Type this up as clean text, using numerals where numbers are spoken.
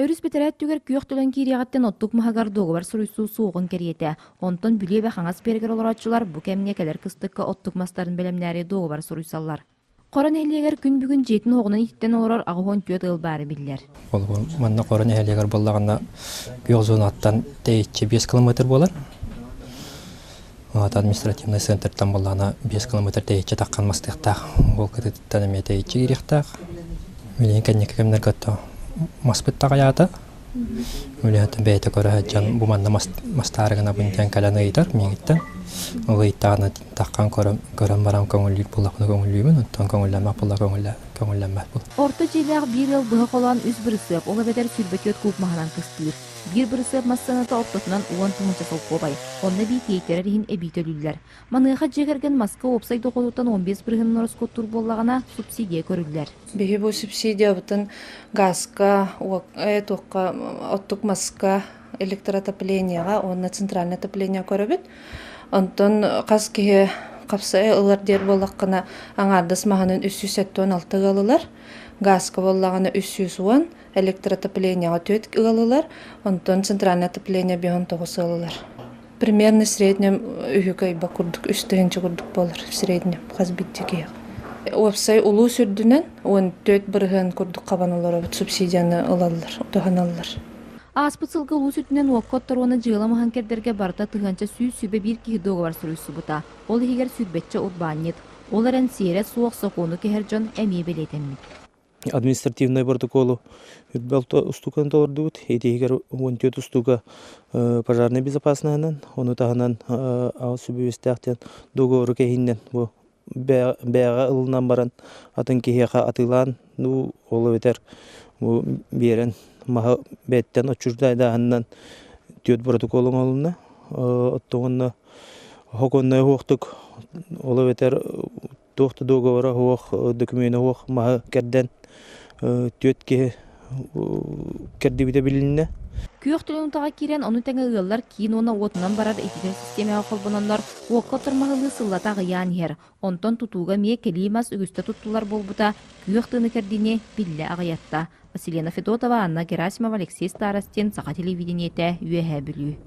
Өрүс бетерәт түгер күйөк төлөн кириягаттен оттук махагар договор суруйсуу суугун кериете. Онтон бүлебе хаңас бергер олорачылар бу кемне келер кыстыкка оттук мастарын белемнәри договор суруйсаллар. Корон эхлегер күн бүгүн жетин оғынан иттен олорор агуон төт ылбары биллер. Ол манна корон эхлегер боллагана күйөк зонаттан тейче 5 километр болар. Ат административный центртан боллагана 5 километр тейче таккан мастыктак. Ол кытыттан эме тейче кирихтак. Милен кеннеке кемнер гатта маспыттага ята. Мөлөтөн бейте көрөжөн бу манна мастарыгына бунтен каланы ыйтар мегиттен. Ыйтаны таккан көрөн барам көңүллүк булакны көңүллүмүн, оттон көңүллөмө була көңүллөмө бул. Орто жилер бир ел быгы колан үз бирсеп, ола бетер сүрбөтөт куп маханан кыстыр. Бир бирсеп массаната ортосунан уон тумунча солкобай. Онна би кейтерерин эбитөлүллер. Маныга жегерген маска опсай доколуттан 15 биргин нороско тур боллагана субсидия көрүллер. Биги бу субсидия бутун газга, тоққа, оттук маска, электроотоплениега, онна центральное отопление көрөбүт. Онтон каз кие капсай ылар дер боллаккана аңардас маханын 376 галылар, газга боллагана 310, электроотоплениега 4 галылар, онтон центральное отопление 9 галылар. Примерно в среднем үйгөй бакурдук 3-нче курдук болор в среднем каз биттиге. Опсай улуу сүрдүнөн 14 бирген курдук кабаналар субсидияны алалар, тоханалар. Аспыцылгы улуу сүтүнөн уоккотторуна жыйламахан кердерге барда тыганча сүйүбе бир кихи договор суруйсу бута. Ол егер сүрбетче утбааннет. Оларен сире суок сокуну кехержон эми белетеммит. Административный протоколу үрбелто устукан толордугут, этигер 14 устуга пожарной безопасныгынан, ону тагынан сүбүбестектен договору кехиннен бу бэга ылынан баран атын кехеха атылан, олы бетер берен маха беттен очурдайдааннан төт протоколун олуна, оттоғынна хоконной хуқтук, олы бетер тоқты договора хуқ, докумені хуқ маха керден төт ке керді біде білінне. Күйөк төлөнтаға кирен оны тәңі ыллар кейін оны отынан барар этидер системаға қолбананлар уаққа тұрмағылы сыллатағы ян ер. Онтон тутуға ме келимас үгісті туттулар болбута күйөк тыны кердіне билле ағаятта. Василина Федотова, Анна Герасимова, Алексей Старостин, Сақа телевидениеті, үйе бүлі.